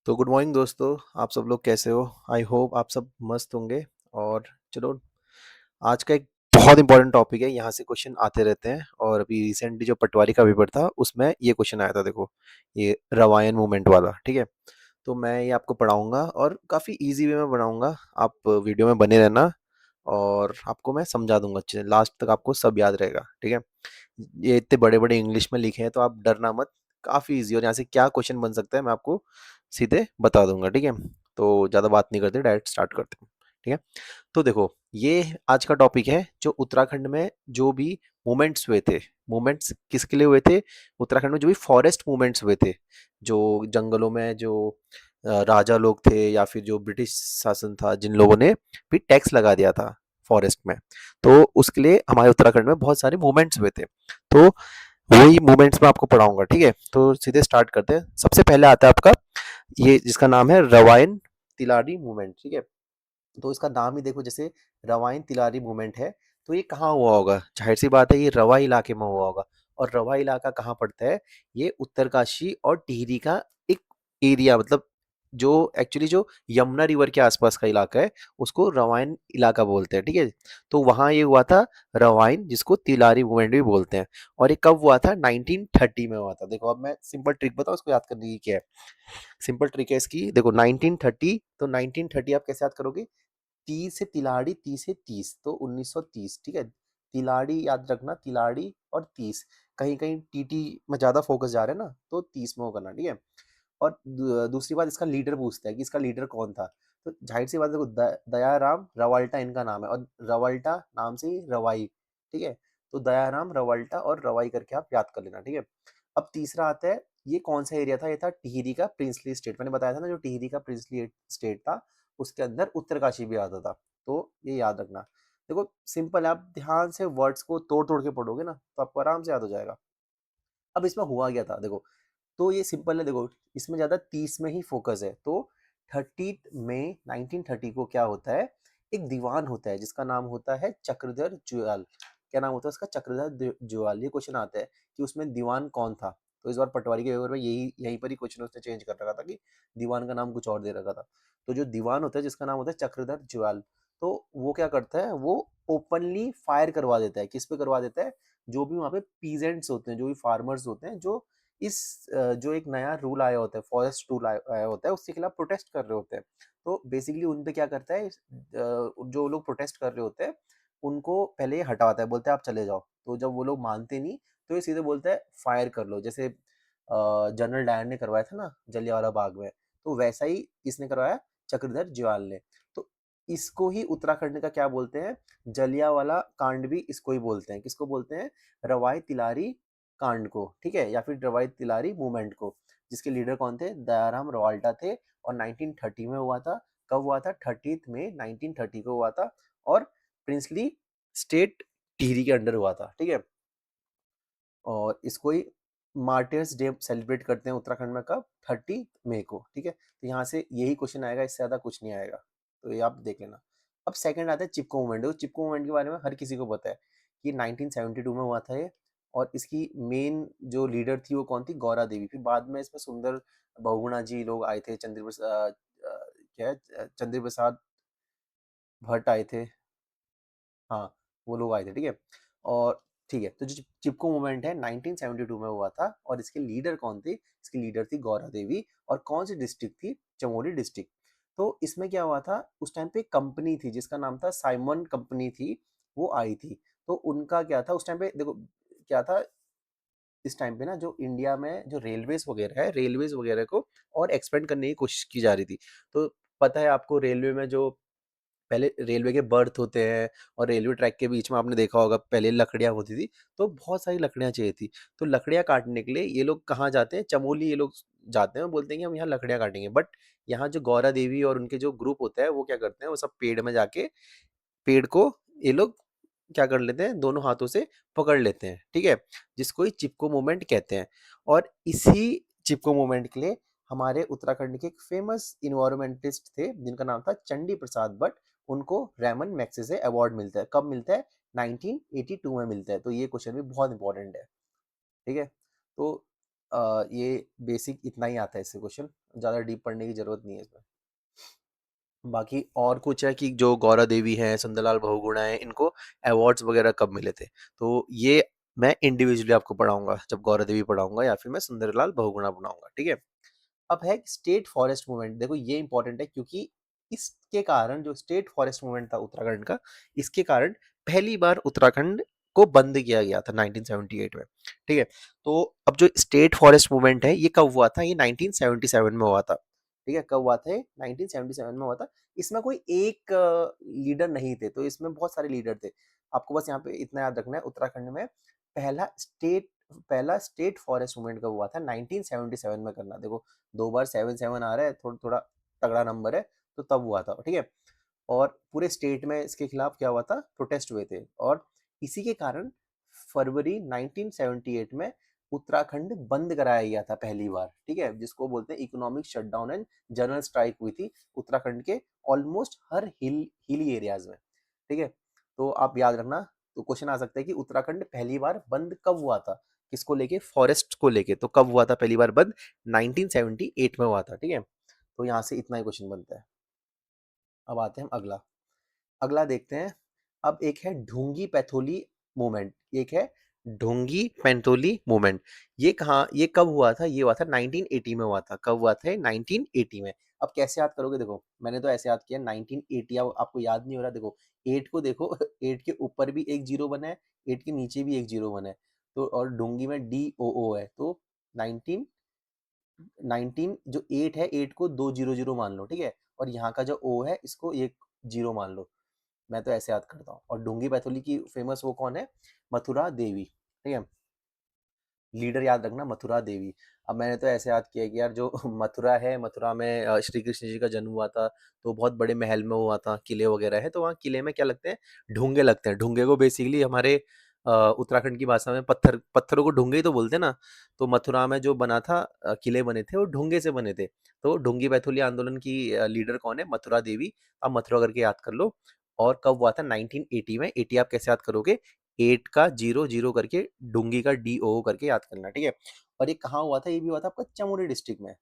तो good morning दोस्तों। आप सब लोग कैसे हो? आई होप आप सब मस्त होंगे। और चलो, आज का एक बहुत इंपॉर्टेंट टॉपिक है, यहाँ से क्वेश्चन आते रहते हैं। और अभी रिसेंटली जो पटवारी का पेपर था उसमें ये क्वेश्चन आया था, देखो, ये रवायन मूवमेंट वाला। ठीक है, तो मैं ये आपको पढ़ाऊंगा और काफ़ी इजी वे में बनाऊंगा। आप वीडियो में बने रहना और आपको मैं समझा दूंगा अच्छे से, लास्ट तक आपको सब याद रहेगा। ठीक है, ये इतने बड़े बड़े इंग्लिश में लिखे हैं तो आप डरना मत, काफ़ी इजी। और यहाँ से क्या क्वेश्चन बन सकता है मैं आपको सीधे बता दूंगा। ठीक है, तो ज़्यादा बात नहीं करते, डायरेक्ट स्टार्ट करते हैं। ठीक है, तो देखो, ये आज का टॉपिक है जो उत्तराखंड में जो भी मूवमेंट्स हुए थे। मूवमेंट्स किसके लिए हुए थे? उत्तराखंड में जो भी फॉरेस्ट मूवमेंट्स हुए थे, जो जंगलों में जो राजा लोग थे या फिर जो ब्रिटिश शासन था, जिन लोगों ने भी टैक्स लगा दिया था फॉरेस्ट में, तो उसके लिए हमारे उत्तराखंड में बहुत सारे मूवमेंट्स हुए थे। तो वही मूवमेंट्स मैं आपको पढ़ाऊंगा। ठीक है, तो सीधे स्टार्ट करते हैं। सबसे पहले आता है आपका ये, जिसका नाम है रवायन तिलारी मूवमेंट। ठीक है, तो इसका नाम ही देखो, जैसे रवायन तिलारी मूवमेंट है, तो ये कहाँ हुआ होगा? जाहिर सी बात है, ये रवा इलाके में हुआ होगा। और रवा इलाका कहाँ पड़ता है? ये उत्तरकाशी और टिहरी का एक एरिया, मतलब जो एक्चुअली जो यमुना रिवर के आसपास का इलाका है, उसको रवायन इलाका बोलते हैं। ठीक है, तो वहाँ ये हुआ था रवायन, जिसको तिलारी मूवमेंट भी बोलते हैं। और ये कब हुआ था? 1930 में हुआ था। देखो, अब मैं सिंपल ट्रिक बताऊँ इसको याद करने की क्या है। सिंपल ट्रिक है इसकी, देखो 1930, तो 1930 आप कैसे याद करोगे? 30 से तिलाड़ी, 30 से 30, तो 1930। ठीक है, तिलाड़ी याद रखना, तिलाड़ी और 30। कहीं कहीं टीटी में ज्यादा फोकस जा रहा है ना, तो 30 में वो करना। ठीक है, और दूसरी बात, इसका लीडर पूछता है कि इसका लीडर कौन था। तो जाहिर सी बात है, देखो, दयाराम रवाल्टा इनका नाम है, और रवाल्टा नाम से ही रवाई। ठीक है, तो दयाराम रवाल्टा और रवाई करके आप याद कर लेना। ठीक है, अब तीसरा आता है, ये कौन सा एरिया था? ये था टिहरी का प्रिंसली स्टेट। मैंने बताया था ना, जो टिहरी का प्रिंसली स्टेट था, उसके अंदर उत्तरकाशी भी आता था। तो ये याद रखना। देखो सिंपल है, आप ध्यान से वर्ड्स को तोड़ तोड़ के पढ़ोगे ना, तो आपको आराम से याद हो जाएगा। अब इसमें हुआ क्या था, देखो, तो ये सिंपल है। देखो, इसमें ज़्यादा 30 में ही फोकस है। तो 30 मई 1930 को क्या होता है? एक दीवान होता है जिसका नाम होता है चक्रधर जुयाल। क्या नाम होता है उसका? चक्रधर जुयाल। ये क्वेश्चन आता है कि उसमें दीवान कौन था। तो इस बार पटवारी के पेपर में यही यहीं पर ही क्वेश्चन उसने चेंज कर रखा था कि दीवान का नाम कुछ और दे रखा था। तो जो दीवान होता है जिसका नाम होता है चक्रधर जुयाल, तो वो क्या करता है? वो ओपनली फायर करवा देता है। किस पे करवा देता है? जो भी वहाँ पे पीजेंट्स होते हैं, जो भी फार्मर्स होते हैं, जो जो एक नया रूल आया होता है, फॉरेस्ट रूल आया होता है, उसके खिलाफ प्रोटेस्ट कर रहे होते हैं। तो बेसिकली उन पे क्या करता है, जो लोग प्रोटेस्ट कर रहे होते हैं उनको पहले ये हटाता है, बोलते हैं आप चले जाओ। तो जब वो लोग मानते नहीं, तो ये सीधे बोलता है फायर कर लो, जैसे जनरल डायर ने करवाया था ना जलियांवाला बाग में, तो वैसा ही इसने करवाया, चक्रधर जुयाल ने। तो इसको ही उत्तराखंड का क्या बोलते हैं? जलियांवाला कांड भी इसको ही बोलते हैं। किसको बोलते हैं? रवाई तिलारी कांड को। ठीक है, या फिर रवाई तिलारी मूवमेंट को, जिसके लीडर कौन थे? दयाराम रवाल्टा थे। और 1930 में हुआ था। कब हुआ था? 30 मई 1930 को हुआ था। और प्रिंसली स्टेट टिहरी के अंडर हुआ था। ठीक है, और इसको ही मार्टियर्स डे सेलिब्रेट करते हैं उत्तराखंड में। कब? 30 मई को। ठीक है, तो यहाँ से यही क्वेश्चन आएगा, इससे ज्यादा कुछ नहीं आएगा। तो ये आप देख लेना। अब सेकंड आता है चिपको मूवमेंट। चिपको मूवमेंट के बारे में हर किसी को पता है कि 1972 में हुआ था ये। और इसकी मेन जो लीडर थी वो कौन थी? गौरा देवी। फिर बाद में इसमें सुंदर बहुगुणा जी लोग आए थे, चंद्र प्रसाद, क्या है, चंद्र प्रसाद भट्ट आए थे। हाँ, वो लोग आए थे। ठीक है, और ठीक है, तो जो चिपको मूवमेंट है 1972 में हुआ था। और इसके लीडर कौन थे? इसकी लीडर थी गौरा देवी। और कौन सी डिस्ट्रिक्ट थी? चमोली डिस्ट्रिक्ट। तो इसमें क्या हुआ था, उस टाइम पे कंपनी थी जिसका नाम था साइमन कंपनी थी, वो आई थी। तो उनका क्या था उस टाइम पे, देखो क्या था, इस टाइम पे ना जो इंडिया में जो रेलवेज वगैरह है, रेलवेज वगैरह को और एक्सपेंड करने की कोशिश की जा रही थी। तो पता है आपको, रेलवे में जो पहले रेलवे के बर्थ होते हैं और रेलवे ट्रैक के बीच में आपने देखा होगा पहले लकड़ियां होती थी। तो बहुत सारी लकड़ियां चाहिए थी। तो लकड़ियां काटने के लिए ये लोग कहाँ जाते हैं? चमोली ये लोग जाते हैं और बोलते हैं कि हम यहाँ लकड़ियां काटेंगे। बट यहाँ जो गौरा देवी और उनके जो ग्रुप होता है वो क्या करते हैं? वो सब पेड़ में जाके, पेड़ को ये लोग क्या कर लेते हैं? दोनों हाथों से पकड़ लेते हैं। ठीक है, जिसको ही चिपको मूवमेंट कहते हैं। और इसी चिपको मूवमेंट के लिए हमारे उत्तराखंड के एक फेमस इन्वायरमेंटिस्ट थे जिनका नाम था चंडी प्रसाद भट्ट। उनको रैमन मैग्सेसे अवार्ड मिलता है। कब मिलता है? 1982 में मिलता है। तो ये क्वेश्चन भी बहुत इंपॉर्टेंट है। ठीक है, तो ये बेसिक इतना ही आता है इससे क्वेश्चन, ज़्यादा डीप पढ़ने की ज़रूरत नहीं है इसमें। बाकी और कुछ है कि जो गौरा देवी हैं, सुंदरलाल बहुगुणा हैं, इनको अवार्ड्स वगैरह कब मिले थे? तो ये मैं इंडिविजुअली आपको पढ़ाऊँगा, जब गौरा देवी पढ़ाऊँगा या फिर मैं सुंदरलाल बहुगुणा पढ़ाऊँगा, ठीक है? अब है स्टेट फॉरेस्ट मूवमेंट। देखो ये इंपॉर्टेंट है क्योंकि इसके कारण जो स्टेट फॉरेस्ट मूवमेंट था उत्तराखंड का, इसके कारण पहली बार उत्तराखंड को बंद किया गया था 1978 में, ठीक है? तो अब जो स्टेट फॉरेस्ट मूवमेंट है ये कब हुआ था? ये 1977 में हुआ था, ठीक है? कब हुआ था ये? 1977 में हुआ था। इसमें कोई एक लीडर नहीं थे, तो इसमें बहुत सारे लीडर थे। आपको बस यहाँ पे इतना याद रखना है, उत्तराखंड में पहला स्टेट पहला स्टेट फॉरेस्ट मूवमेंट कब हुआ था? 1977 में करना। देखो 2 बार 77 आ रहा है, थोड़ा थोड़ा तगड़ा नंबर है, तो तब हुआ था, ठीक है? और पूरे स्टेट में इसके खिलाफ क्या हुआ था? प्रोटेस्ट हुए थे और इसी के कारण फरवरी 1978 में उत्तराखंड बंद कराया गया था पहली बार, ठीक है? जिसको बोलते हैं economic shutdown and general strike हुई थी उत्तराखंड के ऑलमोस्ट हर हिली एरियाज में, ठीक है? तो आप याद रखना, तो क्वेश्चन आ सकता है कि उत्तराखंड पहली बार बंद कब हुआ था? किसको लेके? फॉरेस्ट को लेके। तो कब हुआ था पहली बार बंद? 1978 में हुआ था, ठीक है? तो यहाँ से इतना ही क्वेश्चन बनता है। अब आते हैं हम अगला। अगला देखते हैं। अब एक है ढूंगी पैथोली मूवमेंट, एक है ढूंगी पैंतोली मूवमेंट। ये कब हुआ था? ये हुआ था 1980 में हुआ था। कब हुआ था? 1980 में। अब कैसे याद करोगे? देखो मैंने तो ऐसे याद किया 1980। अब आपको याद नहीं हो रहा, देखो 8 को देखो 8 के ऊपर भी एक जीरो बना है, 8 के नीचे भी एक जीरो बना है, तो और ढूंगी में DOO है, तो 19 19 जो 8 है, 8 को 2 जीरो जीरो मान लो, ठीक है? और यहाँ का जो O है इसको एक जीरो मान लो। मैं तो ऐसे याद करता हूँ। और ढूंगी पैथोली की फेमस वो कौन है? मथुरा देवी, ठीक है? लीडर याद रखना, मथुरा देवी। अब मैंने तो ऐसे याद किया कि यार जो मथुरा है, मथुरा में श्री कृष्ण जी का जन्म हुआ था, तो बहुत बड़े महल में हुआ था, किले वगैरह है, तो वहाँ किले में क्या लगते हैं? ढूंगे लगते हैं। ढूंगे को बेसिकली हमारे उत्तराखंड की भाषा में पत्थरों को ढूंगे ही तो बोलते हैं ना। तो मथुरा में जो बना था, किले बने थे वो ढूंगे से बने थे। तो ढूंगी पैथोली आंदोलन की लीडर कौन है? मथुरा देवी। आप मथुरा करके याद कर लो। और कब हुआ था? 1980 में। 80 आप कैसे याद करोगे? 8 का जीरो जीरो करके डूंगी का DO करके याद करना, ठीक है? और ये कहाँ हुआ था? ये भी हुआ था आपका चमोली डिस्ट्रिक्ट में,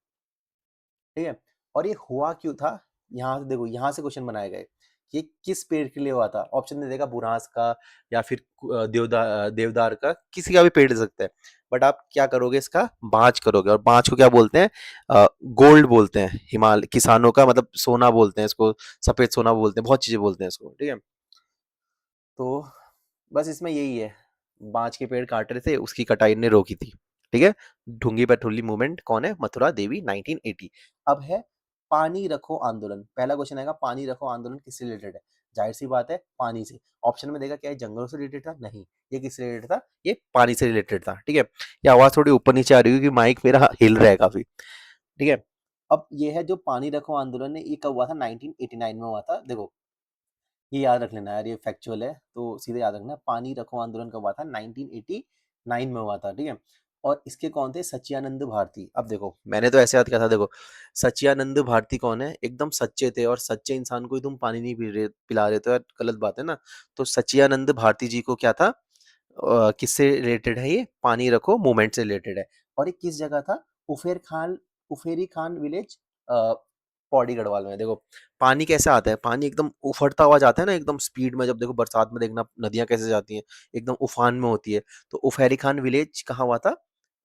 ठीक है? और ये हुआ क्यों था? यहाँ से देखो, यहाँ से क्वेश्चन बनाए गए। ये किस पेड़ के लिए हुआ था? ऑप्शन दे देगा बुरांस का या फिर देवदार का, किसी का भी पेड़ दे सकते हैं। बट आप क्या करोगे? इसका बांज करोगे। और बांज को क्या बोलते हैं? गोल्ड बोलते हैं। हिमालय किसानों का मतलब सोना बोलते हैं इसको, सफेद सोना बोलते हैं, बहुत चीजें बोलते हैं इसको, ठीक है? तो बस इसमें यही है, बांज के पेड़ काट रहे थे, उसकी कटाई ने रोकी थी, ठीक है? ढूंगी पैट्रोली मूवमेंट कौन है? मथुरा देवी, 1980। अब है पानी रखो आंदोलन। पहला क्वेश्चन आएगा, पानी रखो आंदोलन किससे रिलेटेड है? जाहिर सी बात है, पानी से। ऑप्शन में देगा क्या है? जंगलों से रिलेटेड था? नहीं। ये किससे रिलेटेड था? ये पानी से रिलेटेड था, ठीक है? ये आवाज थोड़ी ऊपर नीचे आ रही है क्योंकि माइक मेरा हिल रहा है काफी, ठीक है? अब ये है जो पानी रखो आंदोलन है, ये कब हुआ था? 1989 में हुआ था। देखो ये याद रख लेना यार, ये फैक्चुअल है, तो सीधे याद रखना। पानी रखो आंदोलन कब हुआ था? 1989 में हुआ था, ठीक है? और इसके कौन थे? सच्चिदानंद भारती। अब देखो मैंने तो ऐसे याद किया था, देखो सच्चिदानंद भारती कौन है? एकदम सच्चे थे, और सच्चे इंसान को ही तुम पानी नहीं पिला रहे, तो यार गलत बात है ना। तो सच्चिदानंद भारती जी को क्या था? किससे रिलेटेड है? ये पानी रखो मूवमेंट से रिलेटेड है। और ये किस जगह था? उफेरी खान विलेज, पौड़ी गढ़वाल में। देखो पानी कैसे आता है? पानी एकदम उफड़ता हुआ जाता है ना, एकदम स्पीड में। जब देखो बरसात में देखना नदियां कैसे जाती हैं, एकदम उफान में होती है। तो उफेरी खान विलेज कहाँ हुआ था?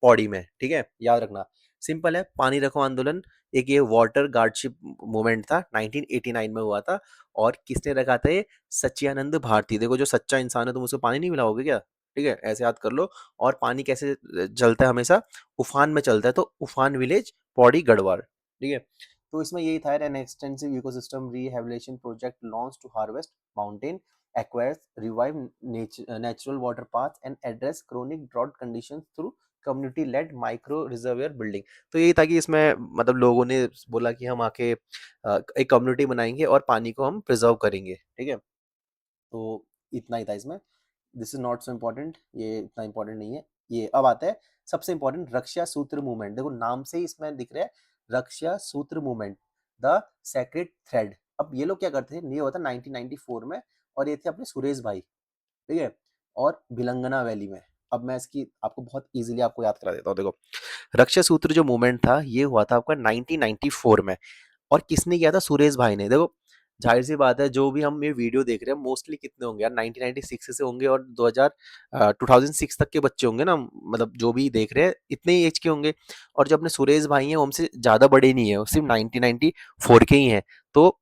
पौड़ी में, ठीक है? याद रखना। सिंपल है, पानी रखो आंदोलन एक ये वाटर गार्डशिप मूवमेंट था, 1989 में हुआ था। और किसने रखा था ये? सच्चिदानंद भारती। देखो जो सच्चा इंसान है, तुम उसको पानी नहीं पिलाओगे क्या? ठीक है, ऐसे याद कर लो। और पानी कैसे चलता है? हमेशा उफान में चलता है। तो उफान विलेज, पौड़ी गढ़वाल, ठीक है? तो इसमें यही था, an extensive ecosystem rehabilitation project launch to harvest mountain aquifers revive natural water path and address chronic drought conditions through community led micro reservoir building. तो यही था कि इसमें मतलब लोगों ने बोला कि हम आके एक कम्युनिटी बनाएंगे और पानी को हम प्रिजर्व करेंगे, ठीक है? तो इतना ही था इसमें। This is not so important, ये इतना इम्पोर्टेंट नहीं है। ये अब आता है सबसे इम्पोर्टेंट, रक्षा सूत्र मूवमेंट। देखो नाम से ही इसमें दिख रहा है, रक्षा सूत्र मूवमेंट, द सेक्रेड थ्रेड। अब ये लोग क्या करते थे? ये हुआ था 1994 में, और ये थे अपने सुरेश भाई, ठीक है? और भिलंगना वैली में, अब मैं इसकी आपको बहुत ईज़िली आपको याद करा देता हूँ। देखो, रक्षा सूत्र जो मूवमेंट था, ये हुआ था आपका 1994 में। और किसने किया था? सुरेश भाई ने। देखो, ज़ाहिर-सी बात है, जो भी हम ये वीडियो देख रहे हैं मोस्टली कितने होंगे यार, 1996 से होंगे और 2006 तक के बच्चे होंगे ना, मतलब जो भी देख रहे हैं इतने ही एज के होंगे। और जो अपने सुरेश भाई हैं वो हमसे ज़्यादा बड़े नहीं है, वो सिर्फ 1994 के ही हैं। तो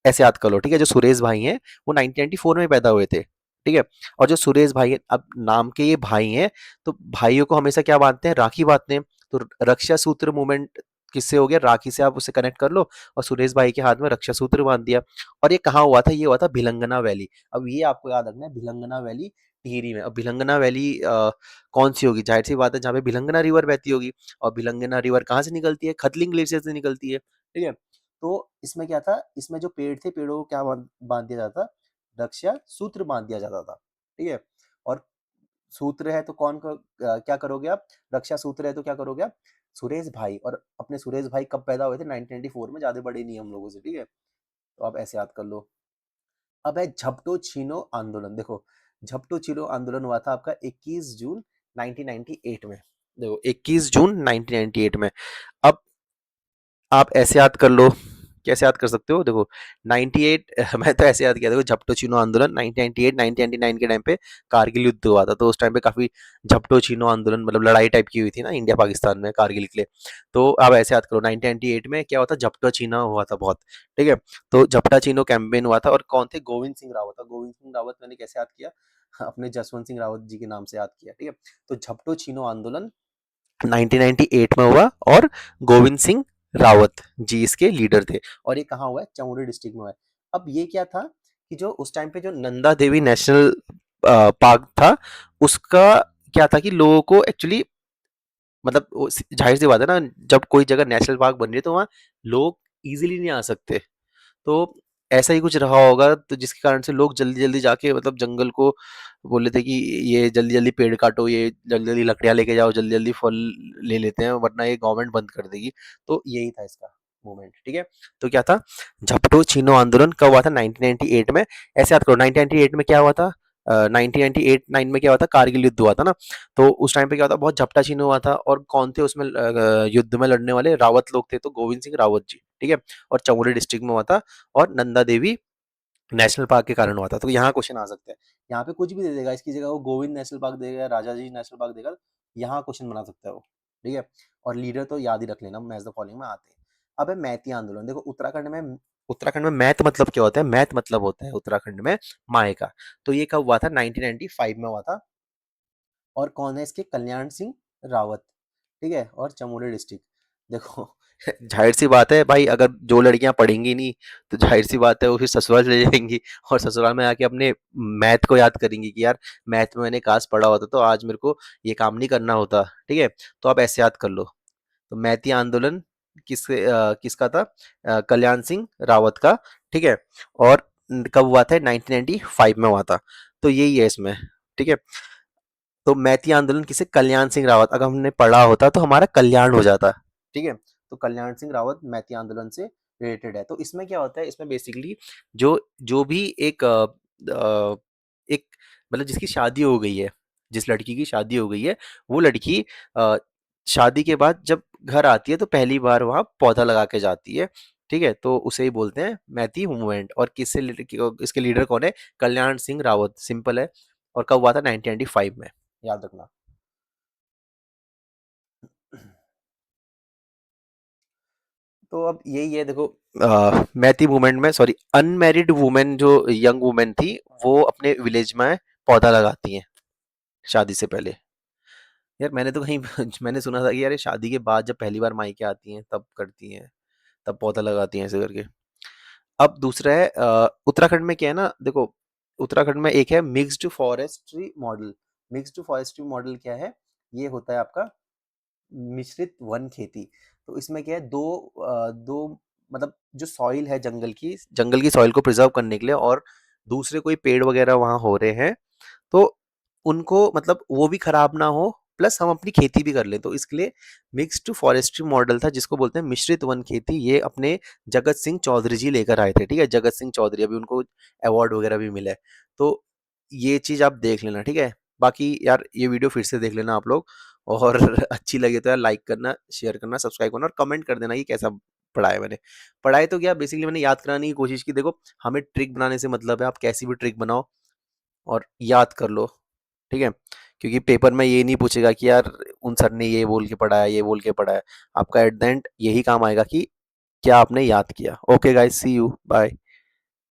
ऐसे याद कर लो, ठीक है? जो सुरेश भाई हैं वो 1994 में पैदा हुए थे, ठीक है? और जो सुरेश भाई हैं, अब नाम के ये भाई हैं, तो भाइयों को हमेशा क्या बांधते हैं? राखी बांधते हैं। तो रक्षा सूत्र मूवमेंट किससे हो गया? राखी से। आप उसे कनेक्ट कर लो और सुरेश भाई के हाथ में रक्षा सूत्र बांध दिया। और ये कहाँ हुआ था? ये हुआ था भिलंगना वैली। अब ये आपको याद रखना है, भिलंगना वैली टिहरी में। अब भिलंगना वैली कौन सी होगी? जाहिर सी बात है, जहाँ पे भिलंगना रिवर बहती होगी। और भिलंगना रिवर कहाँ से निकलती है? खतलिंग ग्लेशियर से निकलती है, ठीक है? तो इसमें क्या था? इसमें जो पेड़ थे, पेड़ों को क्या बांध बांध दिया जाता? रक्षा सूत्र बांध दिया जाता था, ठीक है? और सूत्र है तो क्या करोगे आप? रक्षा सूत्र है तो क्या करोगे आप? सुरेश भाई। और अपने सुरेश भाई कब पैदा हुए थे? 1994 में, ज्यादा बड़े नहीं हम लोगों से, ठीक है? तो आप ऐसे याद कर लो। अब है झपटो छीनो आंदोलन। देखो, झपटो छीनो आंदोलन हुआ था आपका 21 जून 1998 में। देखो, 21 जून 1998 में। अब आप ऐसे याद कर लो। कैसे याद कर सकते हो? देखो, 98 मैं तो ऐसे याद किया। देखो, झपटो चीनो आंदोलन 1998 1999 के टाइम पे कारगिल युद्ध हुआ था। तो उस टाइम पे काफी झपटो चीनो आंदोलन, मतलब लड़ाई टाइप की हुई थी ना इंडिया पाकिस्तान में कारगिल के लिए। तो आप ऐसे याद करो, 1998 में क्या हुआ था? झपटो चीना हुआ था बहुत, ठीक है? तो झपटा चीनो कैंपेन हुआ था। और कौन थे? गोविंद सिंह रावत था। गोविंद सिंह रावत मैंने कैसे याद किया? अपने जसवंत सिंह रावत जी के नाम से याद किया, ठीक है? तो झपटो चीनो आंदोलन 1998 में हुआ और गोविंद सिंह रावत जी इसके लीडर थे। और ये कहाँ हुआ है? चमोली डिस्ट्रिक्ट में हुआ है। अब ये क्या था कि जो उस टाइम पे जो नंदा देवी नेशनल पार्क था, उसका क्या था कि लोगों को एक्चुअली, मतलब जाहिर सी बात है ना, जब कोई जगह नेशनल पार्क बन रही है तो वहाँ लोग इजीली नहीं आ सकते। तो ऐसा ही कुछ रहा होगा, तो जिसके कारण से लोग जल्दी-जल्दी जाके, मतलब जंगल को बोले थे कि ये जल्दी-जल्दी पेड़ काटो, ये जल्दी-जल्दी लकड़ियाँ लेके जाओ, जल्दी-जल्दी फल ले लेते हैं, वरना ये गवर्नमेंट बंद कर देगी। तो यही था इसका मूवमेंट, ठीक है? तो क्या था? झपटो छीनो आंदोलन कब हुआ था? 1998 में। ऐसे याद करो, 1998 में क्या हुआ था? 1998-9 में क्या हुआ था? कारगिल युद्ध हुआ था ना। तो उस टाइम पे क्या हुआ था? बहुत झपटा छीनो हुआ था। और कौन थे उसमें युद्ध में लड़ने वाले? रावत लोग थे, तो गोविंद सिंह रावत जी, ठीक है? और चमोली डिस्ट्रिक्ट में हुआ था। और नंदा देवी नेशनल पार्क के कारण हुआ था। तो यहाँ क्वेश्चन आ सकते हैं। यहाँ पे कुछ भी दे देगा, इसकी जगह वो गोविंद नेशनल पार्क देगा, राजाजी नेशनल पार्क देगा, यहाँ क्वेश्चन बना सकता है वो, ठीक है? और लीडर तो याद ही रख लेना, मैच द फॉलोइंग में आते हैं। अब है मैती आंदोलन। देखो, उत्तराखंड में मैथ मतलब क्या होता है? मैथ मतलब होता है उत्तराखंड में माए का। तो ये कब हुआ था? 1995 में हुआ था। और कौन है इसके? कल्याण सिंह रावत, ठीक है? और चमोली डिस्ट्रिक्ट। देखो, जाहिर सी बात है भाई, अगर जो लड़कियां पढ़ेंगी नहीं, तो जाहिर सी बात है वो फिर ससुराल चले जाएंगी और ससुराल में आके अपने मैथ को याद करेंगी कि यार, मैथ में मैंने काश पढ़ा होता तो आज मेरे को ये काम नहीं करना होता, ठीक है? तो आप ऐसे याद कर लो। तो मैती आंदोलन किसका था? कल्याण सिंह रावत का, ठीक है? और कब हुआ था? 1995 में हुआ था। तो यही है इसमें, ठीक है? तो मैती आंदोलन किसे? कल्याण सिंह रावत। अगर हमने पढ़ा होता तो हमारा कल्याण हो जाता, ठीक है? तो कल्याण सिंह रावत मैती आंदोलन से रिलेटेड है। तो इसमें क्या होता है? इसमें बेसिकली जो जो भी एक, मतलब जिसकी शादी हो गई है, जिस लड़की की शादी हो गई है, वो लड़की अ, शादी के बाद जब घर आती है तो पहली बार वहां पौधा लगा के जाती है, ठीक है? तो उसे ही बोलते हैं मैती मूवमेंट। और इसके लीडर कौन है? कल्याण सिंह रावत, सिंपल है। और कब हुआ था? 1995 में, याद रखना। तो अब यही है, देखो, मैती मूवमेंट में, सॉरी, अनमैरिड वुमेन, जो यंग वुमेन थी, वो अपने विलेज में पौधा लगाती हैं शादी से पहले। यार, मैंने तो कहीं मैंने सुना था कि यार ये शादी के बाद जब पहली बार मायके आती हैं तब करती हैं, तब पौधा लगाती हैं ऐसे करके। अब दूसरा है उत्तराखंड में क्या है ना, देखो, उत्तराखंड में एक है mixed forestry model. Mixed forestry model क्या है? ये होता है आपका मिश्रित वन खेती। तो इसमें क्या है? दो, मतलब जो सॉइल है जंगल की सॉइल को प्रिजर्व करने के लिए, और दूसरे कोई पेड़ वगैरह वहां हो रहे हैं, तो उनको, मतलब वो भी खराब ना हो, प्लस हम अपनी खेती भी कर लें। तो इसके लिए मिक्स्ड फॉरेस्ट्री मॉडल था, जिसको बोलते हैं मिश्रित वन खेती। ये अपने जगत सिंह चौधरी जी लेकर आए थे, ठीक है? जगत सिंह चौधरी, अभी उनको अवार्ड वगैरह भी मिला है। तो ये चीज आप देख लेना, ठीक है? बाकी यार ये वीडियो फिर से देख लेना आप लोग, और अच्छी लगे तो यार लाइक करना, शेयर करना, सब्सक्राइब करना और कमेंट कर देना कि कैसा पढ़ा है मैंने। पढ़ाई तो क्या, बेसिकली मैंने याद कराने की कोशिश की। देखो, हमें ट्रिक बनाने से मतलब है, आप कैसी भी ट्रिक बनाओ और याद कर लो, ठीक है? क्योंकि पेपर में ये नहीं पूछेगा कि यार उन सर ने ये बोल के पढ़ाया, ये बोल के पढ़ाया। आपका एट द एंड यही काम आएगा कि क्या आपने याद किया। Okay guys, see you, bye.